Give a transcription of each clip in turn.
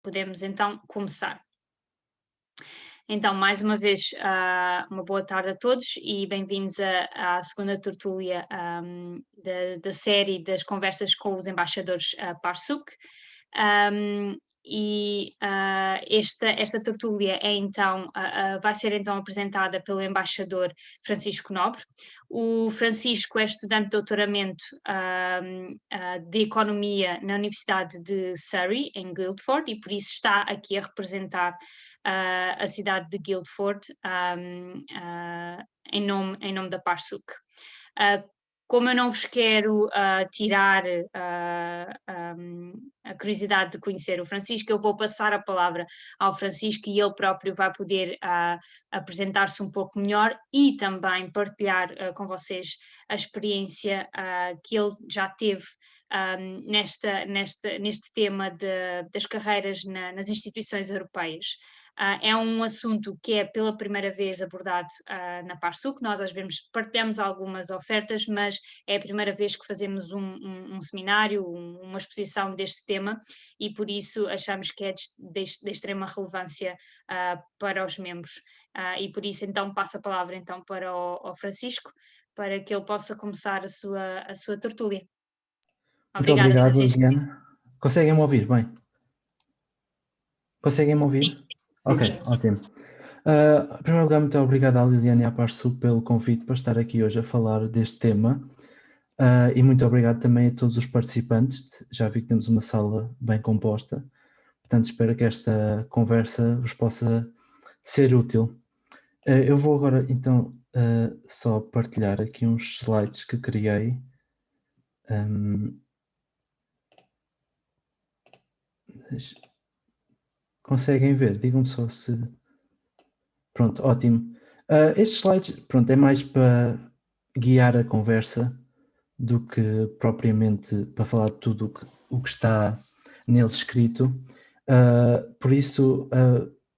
podemos então começar. Então, mais uma vez, uma boa tarde a todos e bem-vindos à segunda tertúlia da série das conversas com os embaixadores PARSUC. Esta tertúlia é então, vai ser então apresentada pelo embaixador Francisco Nobre. O Francisco é estudante de doutoramento de Economia na Universidade de Surrey, em Guildford, e por isso está aqui a representar a cidade de Guildford em nome da PARSUC. Como eu não vos quero tirar a curiosidade de conhecer o Francisco, eu vou passar a palavra ao Francisco e ele próprio vai poder apresentar-se um pouco melhor e também partilhar com vocês a experiência que ele já teve neste tema das carreiras nas instituições europeias. É um assunto que é pela primeira vez abordado na PARSUC. Nós às vezes partilhamos algumas ofertas, mas é a primeira vez que fazemos um seminário, uma exposição deste tema, e por isso achamos que é de extrema relevância para os membros. E por isso então passo a palavra então para o Francisco, para que ele possa começar a sua tertúlia. Muito Obrigada, obrigado, Francisco. Liliana. Conseguem-me ouvir bem? Conseguem-me ouvir? Sim. Ok, Sim. ótimo. Em primeiro lugar, muito obrigado à Liliana e à PARSUC pelo convite para estar aqui hoje a falar deste tema. E muito obrigado também a todos os participantes. Já vi que temos uma sala bem composta, portanto espero que esta conversa vos possa ser útil. Eu vou agora então só partilhar aqui uns slides que criei. Conseguem ver? Digam-me só se... Pronto, ótimo. Estes slides, pronto, é mais para guiar a conversa do que propriamente para falar de tudo o que está nele escrito. Por isso,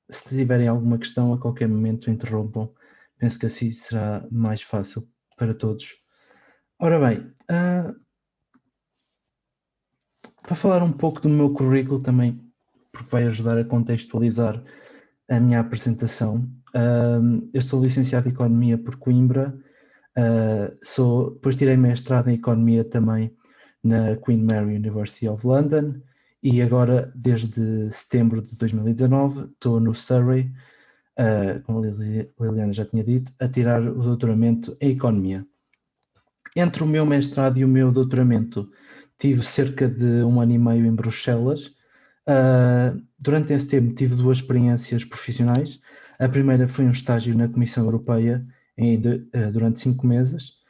se tiverem alguma questão, a qualquer momento interrompam. Penso que assim será mais fácil para todos. Ora bem, para falar um pouco do meu currículo também, porque vai ajudar a contextualizar a minha apresentação. Eu sou licenciado em Economia por Coimbra, depois tirei mestrado em Economia também na Queen Mary University of London e agora, desde setembro de 2019, estou no Surrey, como a Liliana já tinha dito, a tirar o doutoramento em Economia. Entre o meu mestrado e o meu doutoramento, tive cerca de 1 ano e meio em Bruxelas. Durante esse tempo tive 2 experiências profissionais. A primeira foi um estágio na Comissão Europeia durante 5 meses,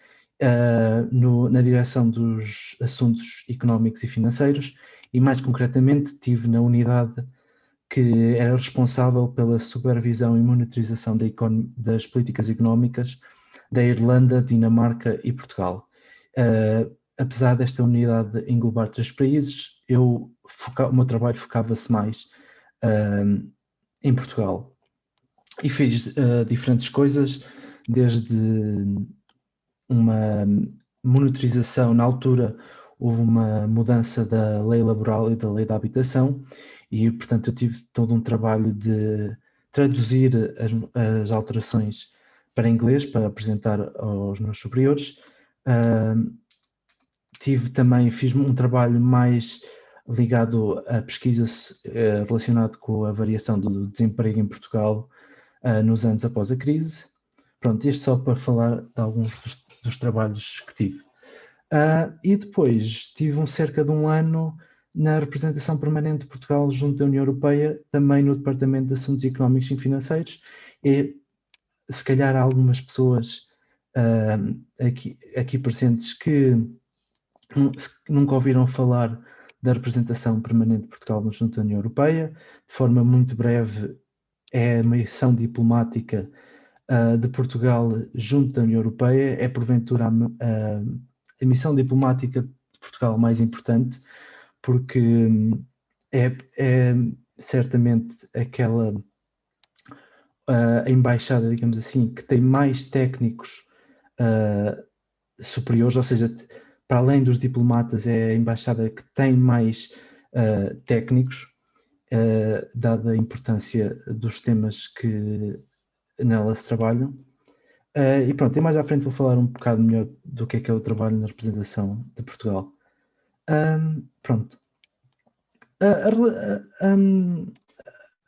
na direção dos assuntos económicos e financeiros, e mais concretamente tive na unidade que era responsável pela supervisão e monitorização das políticas económicas da Irlanda, Dinamarca e Portugal. Apesar desta unidade englobar 3 países, o meu trabalho focava-se mais em Portugal. E fiz diferentes coisas, desde uma monitorização. Na altura houve uma mudança da lei laboral e da lei da habitação e, portanto, eu tive todo um trabalho de traduzir as alterações para inglês, para apresentar aos meus superiores. Fiz um trabalho mais ligado à pesquisa relacionado com a variação do desemprego em Portugal nos anos após a crise. Pronto, isto só para falar de alguns dos trabalhos que tive. E depois tive cerca de 1 ano na representação permanente de Portugal junto da União Europeia, também no Departamento de Assuntos Económicos e Financeiros, e se calhar há algumas pessoas aqui presentes que nunca ouviram falar da representação permanente de Portugal junto da União Europeia. De forma muito breve, é a missão diplomática de Portugal junto da União Europeia, é porventura a missão diplomática de Portugal mais importante, porque é certamente aquela a embaixada, digamos assim, que tem mais técnicos superiores, ou seja, para além dos diplomatas, é a embaixada que tem mais técnicos, dada a importância dos temas que nela se trabalham. E pronto, e mais à frente vou falar um bocado melhor do que é o trabalho na representação de Portugal. Pronto.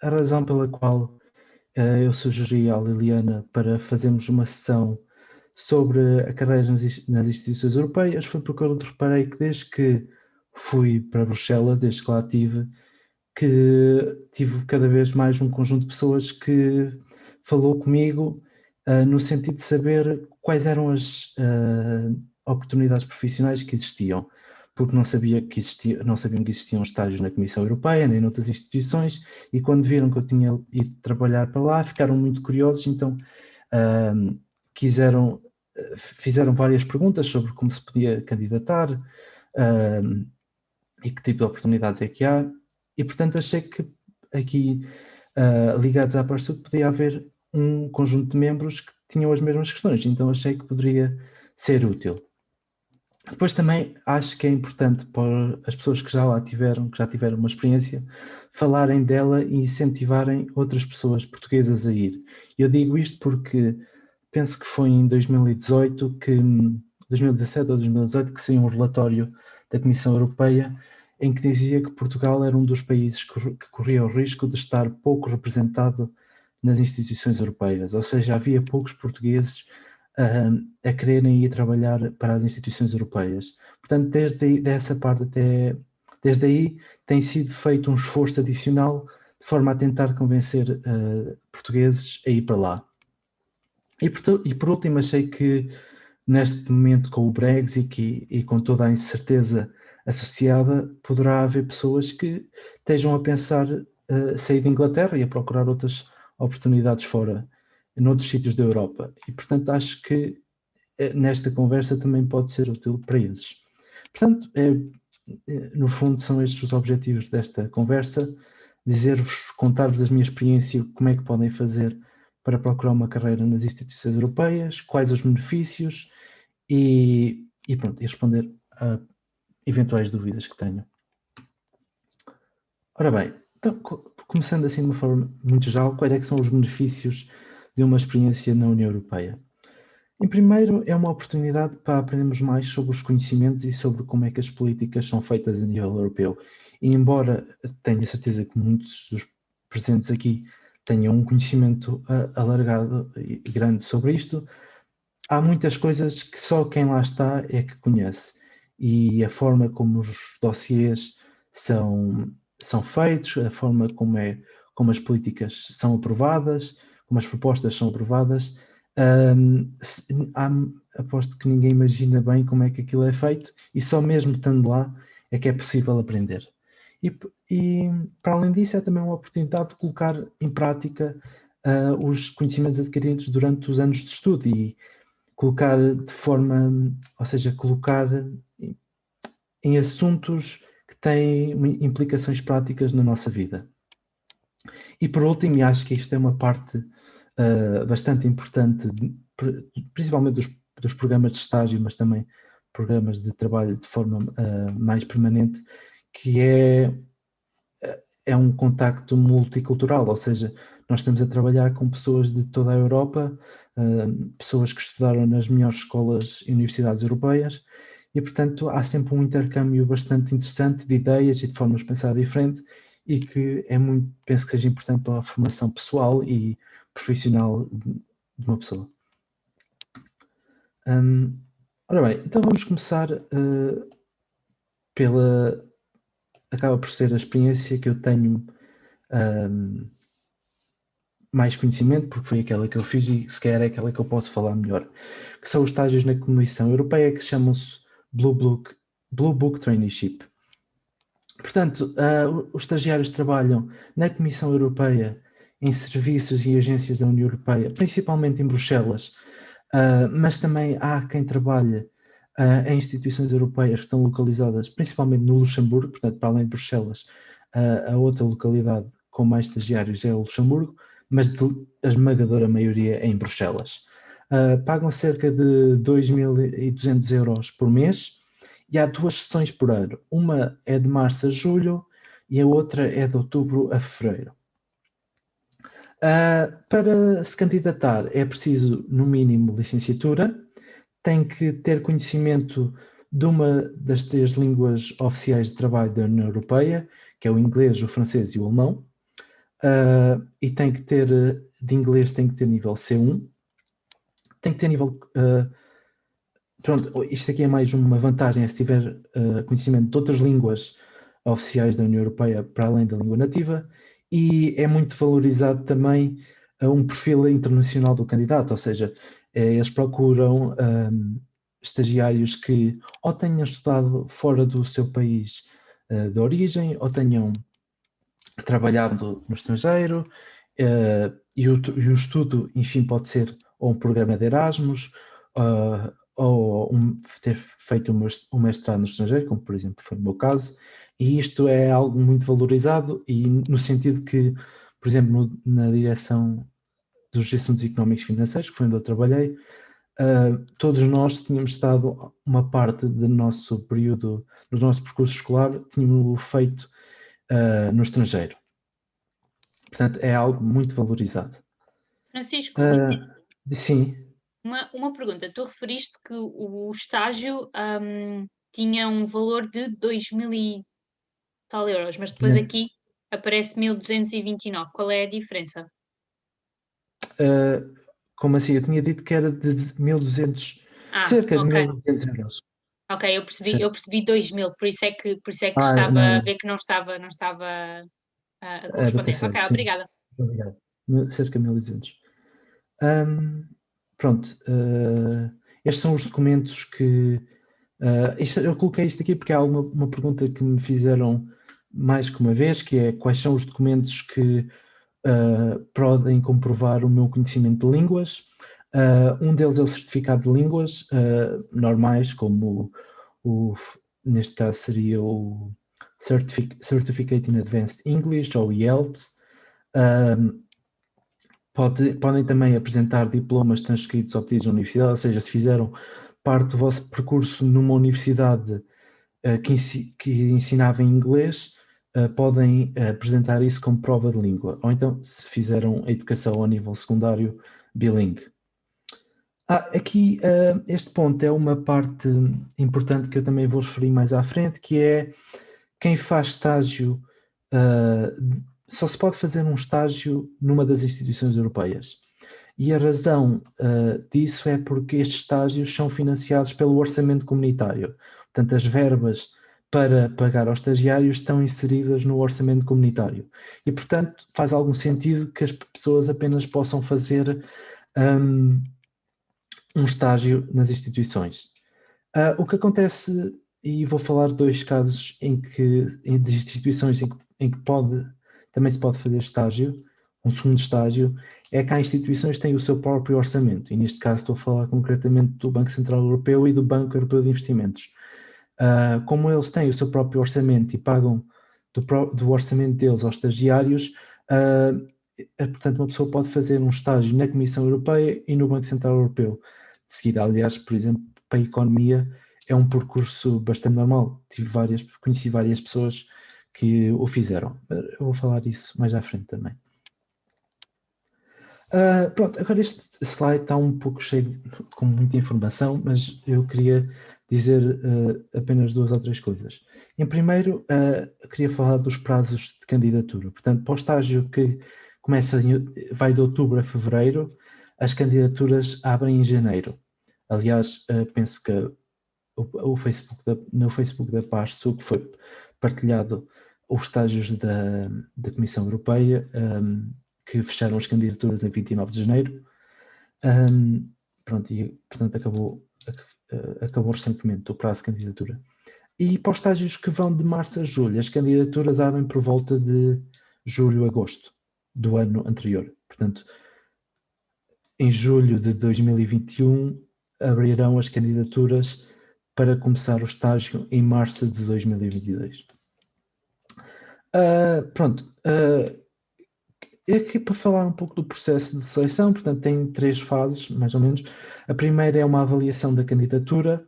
A razão pela qual eu sugeri à Liliana para fazermos uma sessão sobre a carreira nas instituições europeias foi porque eu reparei que desde que fui para Bruxelas, desde que lá estive, que tive cada vez mais um conjunto de pessoas que falou comigo no sentido de saber quais eram as oportunidades profissionais que existiam, porque não sabiam que existiam estágios na Comissão Europeia nem noutras instituições, e quando viram que eu tinha ido trabalhar para lá ficaram muito curiosos, então fizeram várias perguntas sobre como se podia candidatar e que tipo de oportunidades é que há, e portanto achei que aqui ligados à Parsuc podia haver um conjunto de membros que tinham as mesmas questões, então achei que poderia ser útil. Depois também acho que é importante para as pessoas que já lá tiveram, que já tiveram uma experiência, falarem dela e incentivarem outras pessoas portuguesas a ir. Eu digo isto porque penso que foi em 2018 2017 ou 2018 que saiu um relatório da Comissão Europeia em que dizia que Portugal era um dos países que corria o risco de estar pouco representado nas instituições europeias, ou seja, havia poucos portugueses a quererem ir trabalhar para as instituições europeias. Portanto, desde aí tem sido feito um esforço adicional de forma a tentar convencer portugueses a ir para lá. E por último, achei que neste momento com o Brexit e com toda a incerteza associada, poderá haver pessoas que estejam a pensar sair da Inglaterra e a procurar outras oportunidades fora, noutros sítios da Europa. E, portanto, acho que nesta conversa também pode ser útil para eles. Portanto, no fundo, são estes os objetivos desta conversa, contar-vos a minha experiência, como é que podem fazer para procurar uma carreira nas instituições europeias, quais os benefícios e responder a eventuais dúvidas que tenham. Ora bem, então, começando assim de uma forma muito geral, quais é que são os benefícios de uma experiência na União Europeia? Em primeiro, é uma oportunidade para aprendermos mais sobre os conhecimentos e sobre como é que as políticas são feitas a nível europeu. E embora tenha certeza que muitos dos presentes aqui tenham um conhecimento alargado e grande sobre isto, há muitas coisas que só quem lá está é que conhece. E a forma como os dossiês são feitos, a forma como as políticas são aprovadas, como as propostas são aprovadas, aposto que ninguém imagina bem como é que aquilo é feito e só mesmo estando lá é que é possível aprender. E para além disso é também uma oportunidade de colocar em prática os conhecimentos adquiridos durante os anos de estudo e colocar colocar em assuntos que têm implicações práticas na nossa vida. E por último, e acho que isto é uma parte bastante importante, principalmente dos programas de estágio, mas também programas de trabalho de forma mais permanente, que é um contacto multicultural, ou seja, nós estamos a trabalhar com pessoas de toda a Europa, pessoas que estudaram nas melhores escolas e universidades europeias, e portanto há sempre um intercâmbio bastante interessante de ideias e de formas de pensar diferente, e que penso que seja importante para a formação pessoal e profissional de uma pessoa. Ora bem, então vamos começar acaba por ser a experiência que eu tenho mais conhecimento, porque foi aquela que eu fiz e se calhar é aquela que eu posso falar melhor, que são os estágios na Comissão Europeia, que chamam-se Blue Book Traineeship. Portanto, os estagiários trabalham na Comissão Europeia em serviços e agências da União Europeia, principalmente em Bruxelas, mas também há quem trabalhe em instituições europeias que estão localizadas principalmente no Luxemburgo, portanto, para além de Bruxelas, a outra localidade com mais estagiários é o Luxemburgo, mas a esmagadora maioria é em Bruxelas. Pagam cerca de 2.200 euros por mês e há 2 sessões por ano. Uma é de março a julho e a outra é de outubro a fevereiro. Para se candidatar é preciso, no mínimo, licenciatura, tem que ter conhecimento de uma das 3 línguas oficiais de trabalho da União Europeia, que é o inglês, o francês e o alemão, e tem que ter, de inglês tem que ter nível C1, tem que ter nível... pronto, isto aqui é mais uma vantagem, é se tiver conhecimento de outras línguas oficiais da União Europeia para além da língua nativa, e é muito valorizado também um perfil internacional do candidato, ou seja, eles procuram estagiários que ou tenham estudado fora do seu país de origem, ou tenham trabalhado no estrangeiro, e o estudo, enfim, pode ser ou um programa de Erasmus, ou ter feito um mestrado no estrangeiro, como por exemplo foi no meu caso, e isto é algo muito valorizado, e no sentido que, por exemplo, na direção dos assuntos económicos e financeiros, que foi onde eu trabalhei, todos nós tínhamos estado uma parte do nosso período, do nosso percurso escolar, tínhamos feito no estrangeiro. Portanto, é algo muito valorizado. Francisco, Sim. uma pergunta. Tu referiste que o estágio tinha um valor de 2.000 e tal euros, mas depois aqui aparece 1.229. Qual é a diferença? Como assim? Eu tinha dito que era de 1.200, cerca de Ok. 1.200 euros. Ok, eu percebi 2.000, por isso é que estava não. a ver que não estava a A bater corresponder. Ok, certo, sim. obrigada. Obrigado. Cerca de 1.200. Pronto. Estes são os documentos que... eu coloquei isto aqui porque há uma pergunta que me fizeram mais que uma vez, que é quais são os documentos que podem comprovar o meu conhecimento de línguas. Um deles é o certificado de línguas normais, como neste caso seria o Certificate in Advanced English, ou IELTS. Podem também apresentar diplomas transcritos obtidos na universidade, ou seja, se fizeram parte do vosso percurso numa universidade que ensinava em inglês, podem apresentar isso como prova de língua. Ou então, se fizeram a educação a nível secundário bilingue. Aqui, este ponto é uma parte importante que eu também vou referir mais à frente, que é quem faz estágio, só se pode fazer um estágio numa das instituições europeias. E a razão disso é porque estes estágios são financiados pelo orçamento comunitário. Portanto, as verbas para pagar aos estagiários estão inseridas no orçamento comunitário. E, portanto, faz algum sentido que as pessoas apenas possam fazer um estágio nas instituições. O que acontece, e vou falar de 2 casos de instituições em que também se pode fazer estágio, um segundo estágio, é que há instituições que têm o seu próprio orçamento, e neste caso estou a falar concretamente do Banco Central Europeu e do Banco Europeu de Investimentos. Como eles têm o seu próprio orçamento e pagam do orçamento deles aos estagiários, portanto uma pessoa pode fazer um estágio na Comissão Europeia e no Banco Central Europeu. De seguida, aliás, por exemplo, para a economia é um percurso bastante normal. Conheci várias pessoas que o fizeram. Eu vou falar disso mais à frente também. Pronto, agora este slide está um pouco cheio com muita informação, mas eu queria dizer apenas 2 ou 3 coisas. Em primeiro, queria falar dos prazos de candidatura. Portanto, para o estágio que vai de outubro a fevereiro, as candidaturas abrem em janeiro. Aliás, penso que no Facebook da PARSUC foi partilhado os estágios da Comissão Europeia, que fecharam as candidaturas a 29 de janeiro. Pronto, e portanto acabou recentemente o prazo de candidatura. E para os estágios que vão de março a julho, as candidaturas abrem por volta de julho a agosto do ano anterior. Portanto, em julho de 2021 abrirão as candidaturas para começar o estágio em março de 2022. Pronto, aqui para falar um pouco do processo de seleção, portanto tem 3 fases, mais ou menos. A primeira é uma avaliação da candidatura,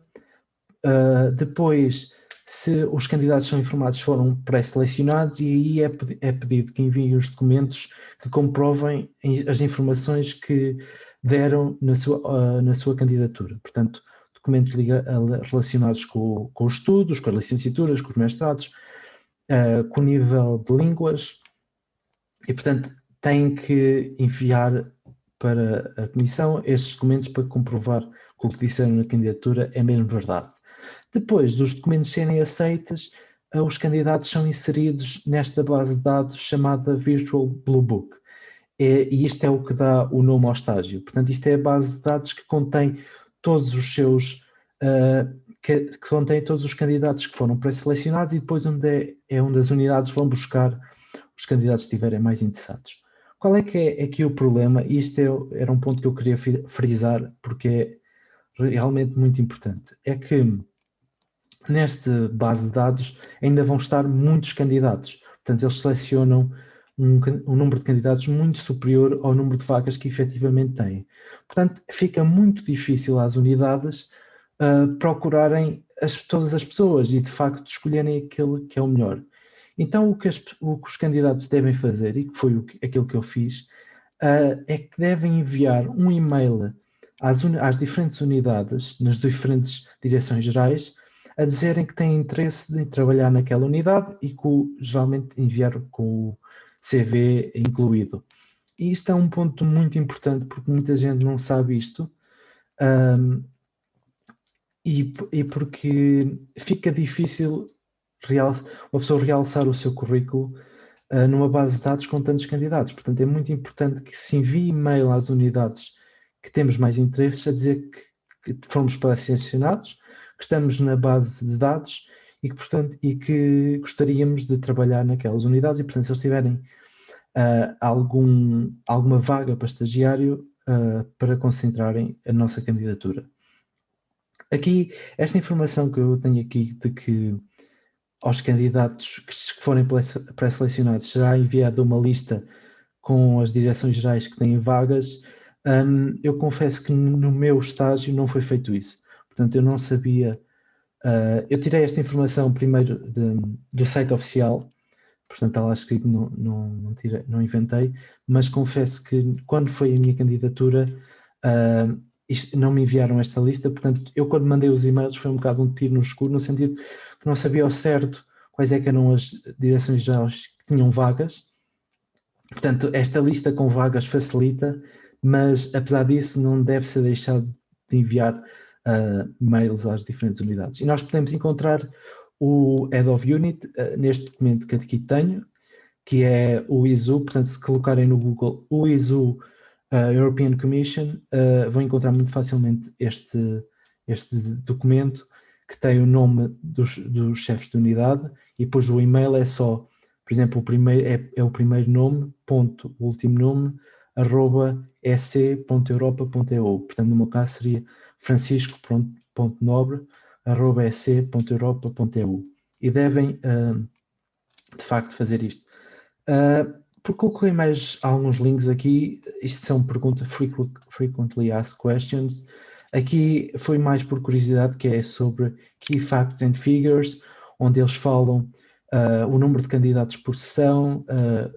depois se os candidatos são informados foram pré-selecionados, e aí é pedido que enviem os documentos que comprovem as informações que deram na sua candidatura. Portanto, documentos relacionados com os estudos, com as licenciaturas, com os mestrados, com o nível de línguas, e, portanto, têm que enviar para a Comissão estes documentos para comprovar que o que disseram na candidatura é mesmo verdade. Depois dos documentos serem aceitos, os candidatos são inseridos nesta base de dados chamada Virtual Blue Book. E isto é o que dá o nome ao estágio. Portanto, isto é a base de dados que contém todos os seus que contém todos os candidatos que foram pré-selecionados, e depois onde as unidades vão buscar os candidatos que estiverem mais interessados. Qual é que é aqui o problema? E isto era um ponto que eu queria frisar, porque é realmente muito importante. É que nesta base de dados ainda vão estar muitos candidatos. Portanto, eles selecionam um número de candidatos muito superior ao número de vagas que efetivamente têm. Portanto, fica muito difícil às unidades procurarem todas as pessoas e, de facto, escolherem aquele que é o melhor. Então, o que os candidatos devem fazer, e que foi aquilo que eu fiz, é que devem enviar um e-mail às diferentes unidades, nas diferentes direções gerais, a dizerem que têm interesse em trabalhar naquela unidade e geralmente enviar com o CV incluído. E isto é um ponto muito importante, porque muita gente não sabe isto, e porque fica difícil uma pessoa realçar o seu currículo numa base de dados com tantos candidatos. Portanto, é muito importante que se envie e-mail às unidades que temos mais interesse, a dizer que fomos selecionados, que estamos na base de dados e que gostaríamos de trabalhar naquelas unidades, e, portanto, se eles tiverem alguma vaga para estagiário, para concentrarem a nossa candidatura. Aqui, esta informação que eu tenho aqui de que aos candidatos que forem pré-selecionados será enviada uma lista com as direções gerais que têm vagas. Eu confesso que no meu estágio não foi feito isso. Portanto, eu não sabia. Eu tirei esta informação primeiro do site oficial, portanto está lá escrito, não inventei, mas confesso que quando foi a minha candidatura, não me enviaram esta lista. Portanto, eu quando mandei os e-mails foi um bocado um tiro no escuro, no sentido que não sabia ao certo quais é que eram as direções gerais que tinham vagas. Portanto, esta lista com vagas facilita, mas apesar disso não deve ser deixado de enviar mails às diferentes unidades. E nós podemos encontrar o Head of Unit neste documento que aqui tenho, que é o ISU. Portanto, se colocarem no Google o ISU European Commission, vão encontrar muito facilmente este documento, que tem o nome dos chefes de unidade, e depois o e-mail é só, por exemplo, o primeiro é o primeiro nome, ponto, o último nome, @ec.europa.eu. Portanto, no meu caso seria francisco.nobre@ec.europa.eu. E devem, de facto, fazer isto. Porque coloquei mais alguns links aqui. Isto são perguntas frequently asked questions. Aqui foi mais por curiosidade, que é sobre Key Facts and Figures, onde eles falam o número de candidatos por sessão,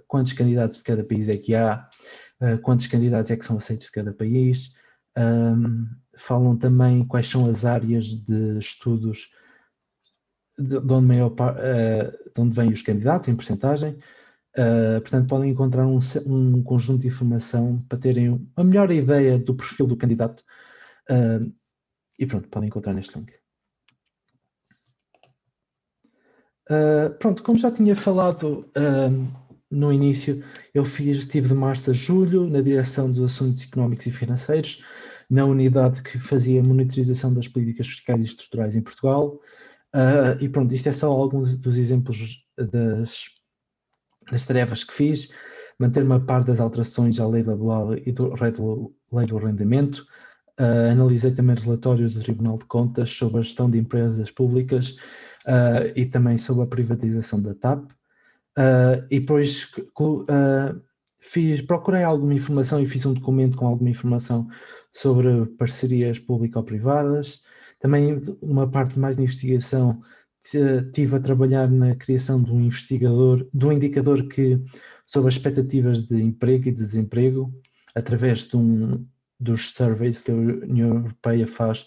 quantos candidatos de cada país é que há, quantos candidatos é que são aceitos de cada país. Falam também quais são as áreas de estudos de onde vêm os candidatos, em percentagem. Portanto, podem encontrar um conjunto de informação para terem uma melhor ideia do perfil do candidato. E pronto, podem encontrar neste link. Pronto, como já tinha falado no início, eu estive de março a julho na direção dos assuntos económicos e financeiros, na unidade que fazia monitorização das políticas fiscais e estruturais em Portugal. E pronto, isto é só alguns dos exemplos das tarefas que fiz: manter-me a par das alterações à lei laboral e lei do arrendamento. Analisei também o relatório do Tribunal de Contas sobre a gestão de empresas públicas e também sobre a privatização da TAP. E depois procurei alguma informação e fiz um documento com alguma informação sobre parcerias público-privadas. Também uma parte mais de investigação estive a trabalhar na criação de de um indicador sobre as expectativas de emprego e de desemprego, através dos surveys que a União Europeia faz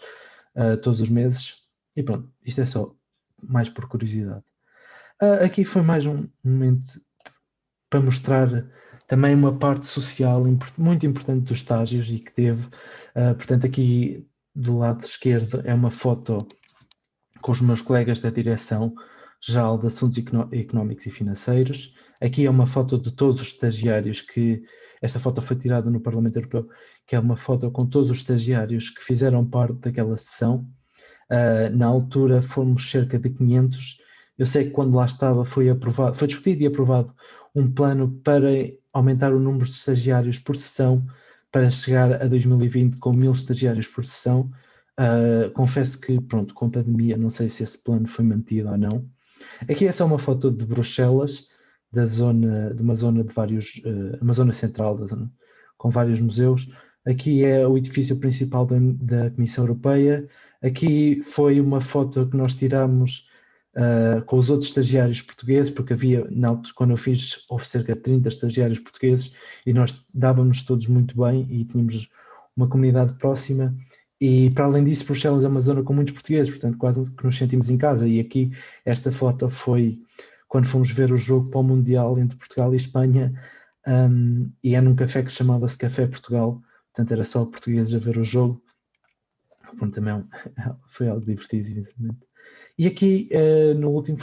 todos os meses. E pronto, isto é só mais por curiosidade. Aqui foi mais um momento para mostrar também uma parte social muito importante dos estágios e que teve. Portanto, aqui do lado esquerdo é uma foto com os meus colegas da Direção-Geral de Assuntos Económicos e Financeiros. Aqui é uma foto de todos os estagiários esta foto foi tirada no Parlamento Europeu, que é uma foto com todos os estagiários que fizeram parte daquela sessão. Na altura fomos cerca de 500. Eu sei que quando lá estava foi discutido e aprovado um plano para aumentar o número de estagiários por sessão, para chegar a 2020 com 1000 estagiários por sessão. Confesso que, pronto, com a pandemia, não sei se esse plano foi mantido ou não. Aqui é só uma foto de Bruxelas, de uma zona de vários, uma zona central da zona, com vários museus. Aqui é o edifício principal da Comissão Europeia. Aqui foi uma foto que nós tiramos com os outros estagiários portugueses, porque quando eu fiz, houve cerca de 30 estagiários portugueses e nós dávamos todos muito bem e tínhamos uma comunidade próxima. E, para além disso, Bruxelas é uma zona com muitos portugueses, portanto, quase que nos sentimos em casa. E aqui, esta foto foi quando fomos ver o jogo para o Mundial entre Portugal e Espanha, e é num café que chamava-se Café Portugal, portanto, era só portugueses a ver o jogo. Bom, também foi algo divertido, evidentemente. E aqui, no último,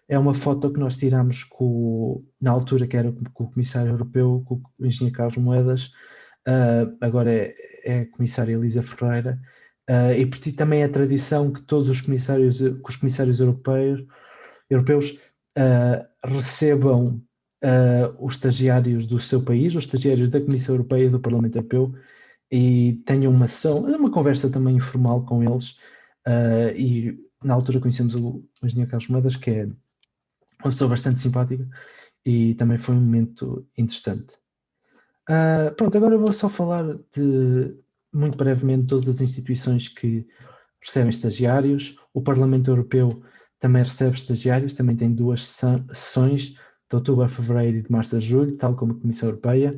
é uma foto que nós tiramos na altura que era com o Comissário Europeu, com o Engenheiro Carlos Moedas, agora é a Comissária Elisa Ferreira, e por ti também é tradição que todos os comissários europeus recebam os estagiários do seu país, os estagiários da Comissão Europeia e do Parlamento Europeu, e tenham uma conversa também informal com eles. E na altura conhecemos o Engenheiro Carlos Moedas, que é uma pessoa bastante simpática, e também foi um momento interessante. Pronto, agora eu vou só falar muito brevemente, de todas as instituições que recebem estagiários. O Parlamento Europeu também recebe estagiários, também tem 2 sessões, de outubro a fevereiro e de março a julho, tal como a Comissão Europeia.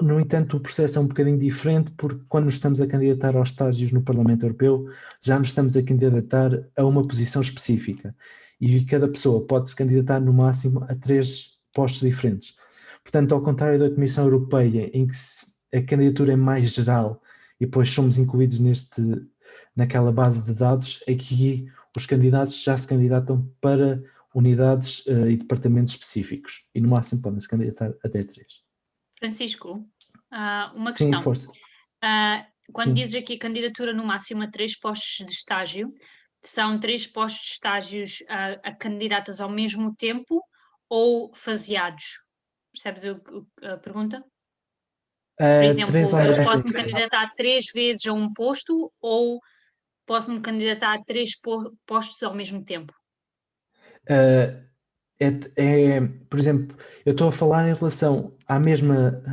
No entanto, o processo é um bocadinho diferente, porque quando nos estamos a candidatar aos estágios no Parlamento Europeu, já nos estamos a candidatar a uma posição específica, e cada pessoa pode se candidatar no máximo a 3 postos diferentes. Portanto, ao contrário da Comissão Europeia, em que a candidatura é mais geral e depois somos incluídos naquela base de dados, aqui os candidatos já se candidatam para unidades e departamentos específicos, e no máximo podem se candidatar até 3. Francisco, uma Sim, questão. força. Quando Sim. dizes aqui candidatura no máximo a 3 postos de estágio, são 3 postos de estágios a candidatas ao mesmo tempo ou faseados? Percebes a pergunta? Por exemplo, eu posso me candidatar 3 vezes a um posto, ou posso me candidatar a 3 postos ao mesmo tempo? Por exemplo, eu estou a falar em relação à mesma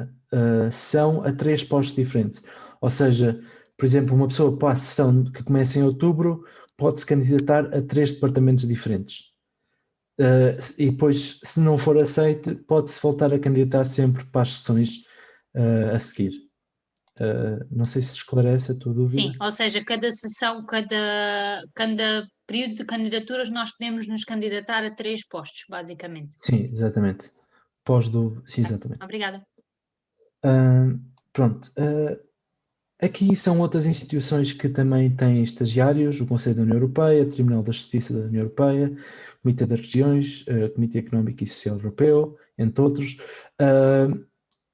sessão a 3 postos diferentes. Ou seja, por exemplo, uma pessoa para a sessão que começa em outubro pode se candidatar a 3 departamentos diferentes. E depois, se não for aceite, pode-se voltar a candidatar sempre para as sessões a seguir. Não sei se esclarece a tua dúvida. Sim, ou seja, cada sessão, cada período de candidaturas, nós podemos nos candidatar a 3 postos, basicamente. Sim, exatamente. Sim, exatamente. Obrigada. Pronto. Aqui são outras instituições que também têm estagiários: o Conselho da União Europeia, o Tribunal da Justiça da União Europeia, o Comitê das Regiões, o Comitê Económico e Social Europeu, entre outros.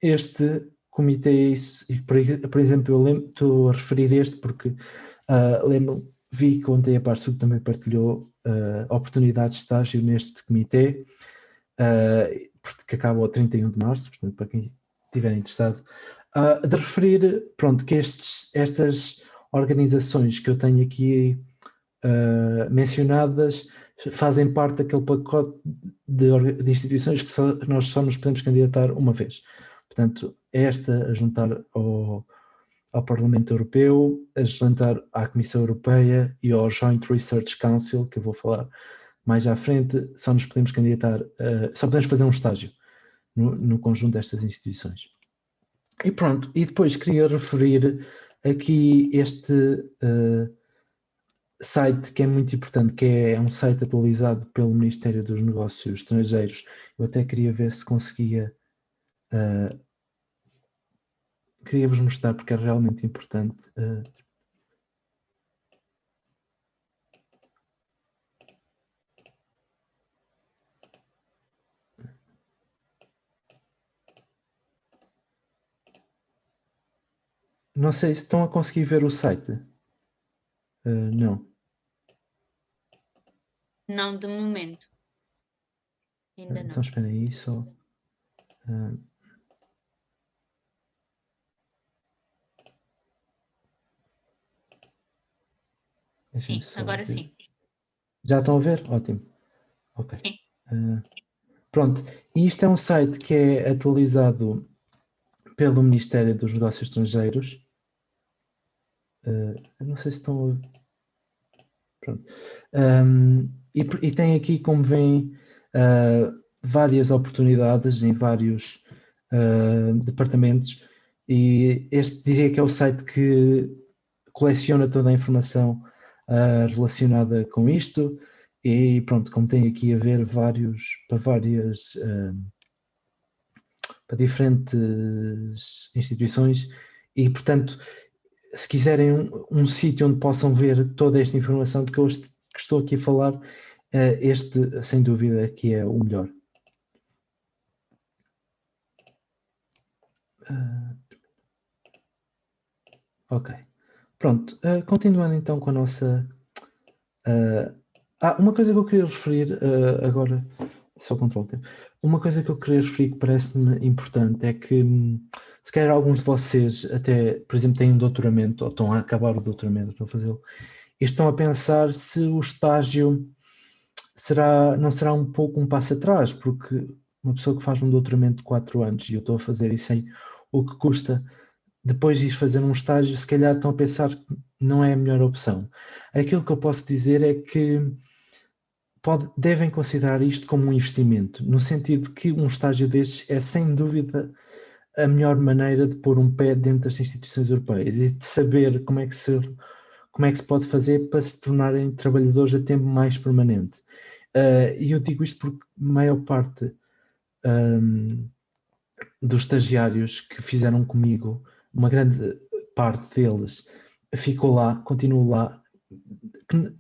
Este comitê, por exemplo, eu estou a referir este porque vi que ontem a Parsul também partilhou oportunidades de estágio neste comitê, que acaba ao 31 de março, portanto, para quem estiver interessado. De referir, pronto, que estas organizações que eu tenho aqui mencionadas fazem parte daquele pacote de instituições que nós só nos podemos candidatar uma vez. Portanto, é esta a juntar ao ao Parlamento Europeu, a juntar à Comissão Europeia e ao Joint Research Council, que eu vou falar mais à frente. Só nos podemos candidatar, só podemos fazer um estágio no conjunto destas instituições. E pronto, e depois queria referir aqui este site que é muito importante, que é um site atualizado pelo Ministério dos Negócios Estrangeiros. Eu até queria ver se conseguia, queria vos mostrar porque é realmente importante. Não sei se estão a conseguir ver o site. Não. Não, de momento. Ainda não. Então espera aí só. Sim, agora ver. sim. Já estão a ver? Ótimo. Ok. Sim. Pronto. E isto é um site que é atualizado pelo Ministério dos Negócios Estrangeiros. Eu não sei se estão a... Pronto. E tem aqui, como veem, várias oportunidades em vários departamentos, e este diria que é o site que coleciona toda a informação relacionada com isto. E pronto, como tem aqui a ver para diferentes instituições, e portanto, se quiserem um sítio onde possam ver toda esta informação de que eu estou aqui a falar, este sem dúvida que é o melhor. Ok, pronto, continuando então com a nossa... uma coisa que eu queria referir agora, só controlo o tempo. Uma coisa que eu queria referir que parece-me importante é que, se calhar alguns de vocês até, por exemplo, têm um doutoramento, ou estão a acabar o doutoramento, estão a fazê-lo, e estão a pensar se o estágio não será um pouco um passo atrás, porque uma pessoa que faz um doutoramento de 4 anos, e eu estou a fazer isso sem o que custa, depois de ir fazer um estágio, se calhar estão a pensar que não é a melhor opção. Aquilo que eu posso dizer é que devem considerar isto como um investimento, no sentido que um estágio destes é, sem dúvida, a melhor maneira de pôr um pé dentro das instituições europeias e de saber como é que se pode fazer para se tornarem trabalhadores a tempo mais permanente. E eu digo isto porque a maior parte dos estagiários que fizeram comigo, uma grande parte deles ficou lá, continuou lá,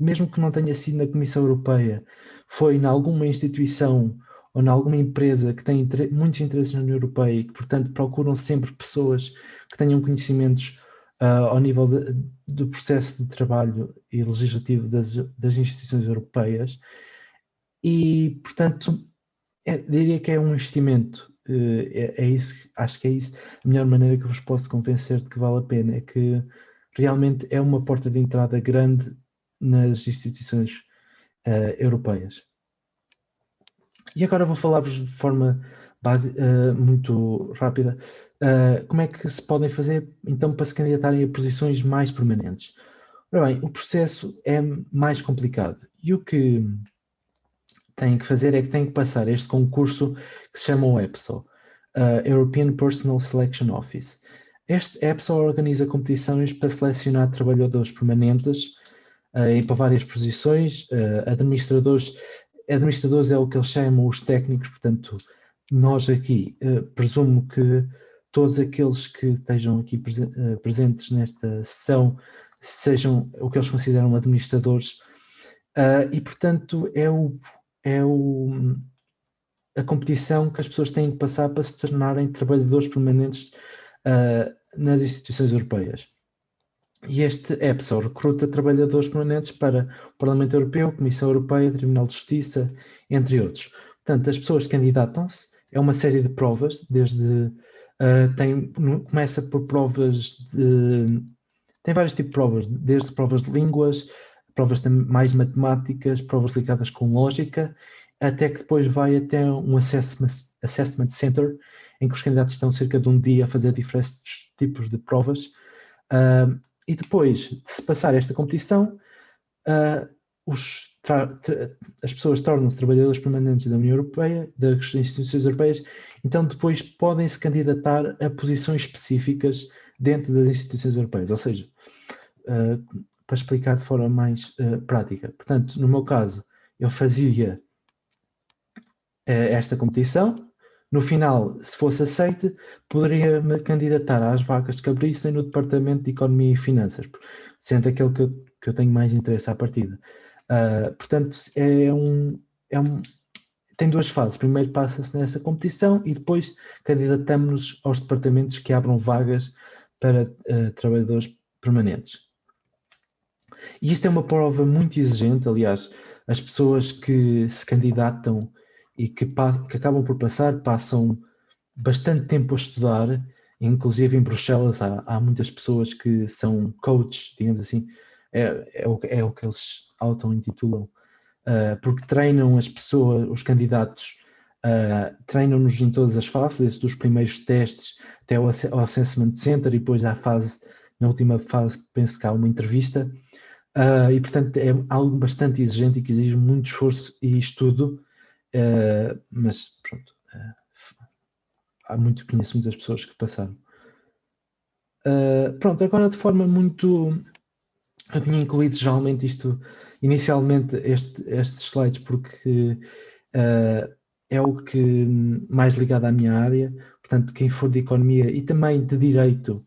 mesmo que não tenha sido na Comissão Europeia, foi em alguma instituição ou em alguma empresa que tem muitos interesses na União Europeia e que, portanto, procuram sempre pessoas que tenham conhecimentos ao nível do processo de trabalho e legislativo das instituições europeias. E, portanto, diria que é um investimento. Isso, acho que é isso a melhor maneira que eu vos posso convencer de que vale a pena, é que realmente é uma porta de entrada grande nas instituições europeias. E agora vou falar-vos de forma muito rápida como é que se podem fazer então para se candidatarem a posições mais permanentes. Ora bem, o processo é mais complicado e o que têm que fazer é que têm que passar este concurso que se chama o EPSO, European Personal Selection Office. Este EPSO organiza competições para selecionar trabalhadores permanentes e para várias posições. Administradores é o que eles chamam os técnicos, portanto, nós aqui presumo que todos aqueles que estejam aqui presentes nesta sessão sejam o que eles consideram administradores, e portanto a competição que as pessoas têm que passar para se tornarem trabalhadores permanentes nas instituições europeias. E este EPSO recruta trabalhadores permanentes para o Parlamento Europeu, Comissão Europeia, Tribunal de Justiça, entre outros. Portanto, as pessoas candidatam-se, é uma série de provas, começa por provas tem vários tipos de provas, desde provas de línguas, provas mais matemáticas, provas ligadas com lógica, até que depois vai até um assessment center, em que os candidatos estão cerca de um dia a fazer diferentes tipos de provas, E depois de se passar esta competição, as pessoas tornam-se trabalhadores permanentes da União Europeia, das instituições europeias, então depois podem se candidatar a posições específicas dentro das instituições europeias, ou seja, para explicar de forma mais prática. Portanto, no meu caso, eu fazia esta competição, no final, se fosse aceite, poderia me candidatar às vagas de que abrissem no Departamento de Economia e Finanças, sendo aquele que eu tenho mais interesse à partida. Portanto, tem duas fases. Primeiro passa-se nessa competição e depois candidatamos-nos aos departamentos que abram vagas para trabalhadores permanentes. E isto é uma prova muito exigente. Aliás, as pessoas que se candidatam e que acabam por passam bastante tempo a estudar. Inclusive em Bruxelas há muitas pessoas que são coaches, digamos assim, é o que eles auto-intitulam, porque treinam as pessoas, os candidatos, treinam-nos em todas as fases, desde os primeiros testes até ao Assessment Center e depois na última fase, penso que há uma entrevista, e portanto é algo bastante exigente e que exige muito esforço e estudo, mas pronto, conheço muitas pessoas que passaram. Pronto, agora de forma muito... Eu tinha incluído geralmente isto, inicialmente estes slides, porque é o que mais ligado à minha área. Portanto, quem for de economia e também de direito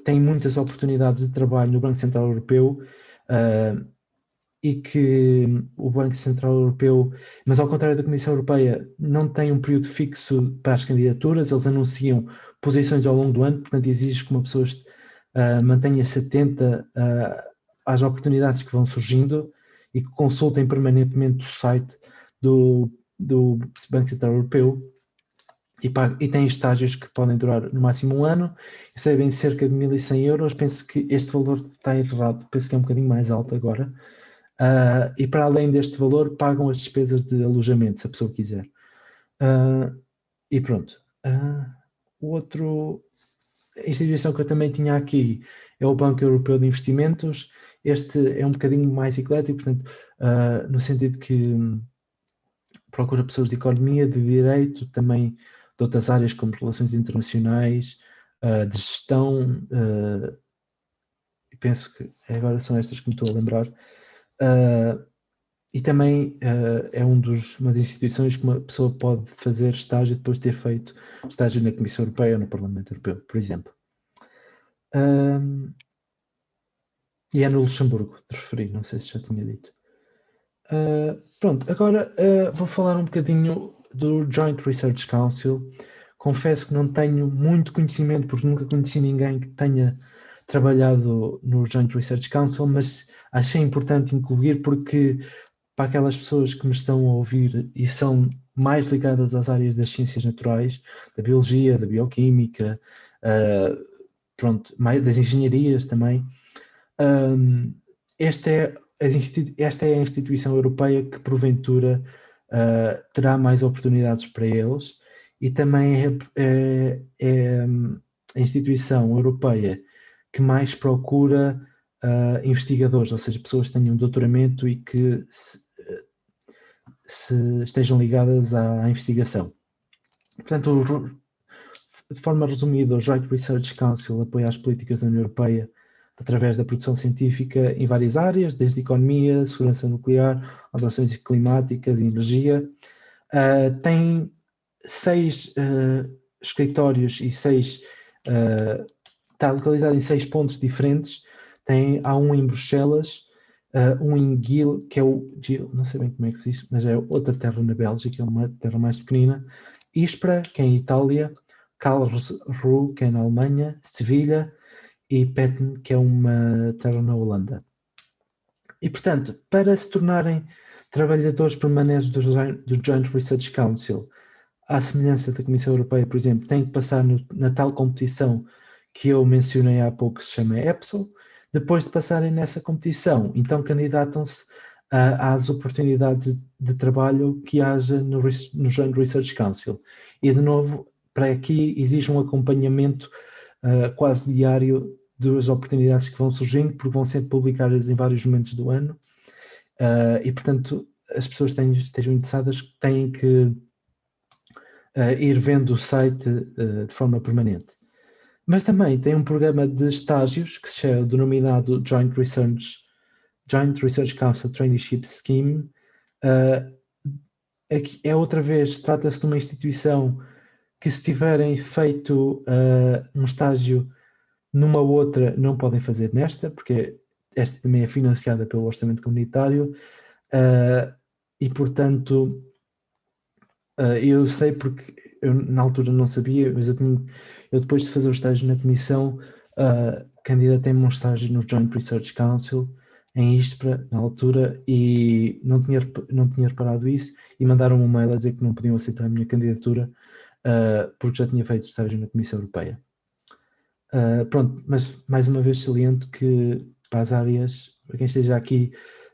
tem muitas oportunidades de trabalho no Banco Central Europeu, e que o Banco Central Europeu, mas ao contrário da Comissão Europeia, não tem um período fixo para as candidaturas. Eles anunciam posições ao longo do ano, portanto exige que uma pessoa mantenha-se atenta às oportunidades que vão surgindo e que consultem permanentemente o site do Banco Central Europeu, e tem estágios que podem durar no máximo um ano, recebem cerca de 1.100 euros. Penso que este valor está errado, penso que é um bocadinho mais alto agora, e para além deste valor pagam as despesas de alojamento, se a pessoa quiser. E pronto. A instituição que eu também tinha aqui é o Banco Europeu de Investimentos. Este é um bocadinho mais eclético, portanto, no sentido que procura pessoas de economia, de direito, também de outras áreas como relações internacionais, de gestão, e penso que agora são estas que me estou a lembrar. E também é uma das instituições que uma pessoa pode fazer estágio depois de ter feito estágio na Comissão Europeia ou no Parlamento Europeu, por exemplo. E é no Luxemburgo, te referi, não sei se já tinha dito. Pronto, agora vou falar um bocadinho do Joint Research Council. Confesso que não tenho muito conhecimento, porque nunca conheci ninguém que tenha trabalhado no Joint Research Council, mas achei importante incluir porque para aquelas pessoas que me estão a ouvir e são mais ligadas às áreas das ciências naturais, da biologia, da bioquímica, pronto, das engenharias também, esta é a instituição europeia que porventura terá mais oportunidades para eles, e também é a instituição europeia que mais procura investigadores, ou seja, pessoas que tenham doutoramento e que se estejam ligadas à investigação. Portanto, de forma resumida, o Joint Research Council apoia as políticas da União Europeia através da produção científica em várias áreas, desde economia, segurança nuclear, alterações climáticas e energia. Tem 6 escritórios e está localizado em 6 pontos diferentes. Há um em Bruxelas, um em Gil, que é não sei bem como é que se diz, mas é outra terra na Bélgica, é uma terra mais pequenina. Ispra, que é em Itália, Karlsruhe, que é na Alemanha, Sevilha, e Petten, que é uma terra na Holanda. E, portanto, para se tornarem trabalhadores permanentes do Joint Research Council, à semelhança da Comissão Europeia, por exemplo, têm que passar na tal competição que eu mencionei há pouco, que se chama EPSO. Depois de passarem nessa competição, então candidatam-se às oportunidades de trabalho que haja no Joint Research Council. E, de novo, para aqui exige um acompanhamento quase diário das oportunidades que vão surgindo, porque vão sendo publicadas em vários momentos do ano, e portanto as pessoas que estejam interessadas têm que ir vendo o site de forma permanente. Mas também tem um programa de estágios que se chama denominado Joint Research Council Traineeship Scheme. É outra vez, trata-se de uma instituição que, se tiverem feito um estágio numa outra, não podem fazer nesta, porque esta também é financiada pelo orçamento comunitário, e portanto eu sei porque eu na altura não sabia, mas eu depois de fazer o estágio na comissão candidatei-me a um estágio no Joint Research Council em Ispra na altura, e não tinha reparado isso, e mandaram-me um mail a dizer que não podiam aceitar a minha candidatura porque já tinha feito estágio na Comissão Europeia. Pronto, mas mais uma vez saliento que para as áreas, para quem esteja aqui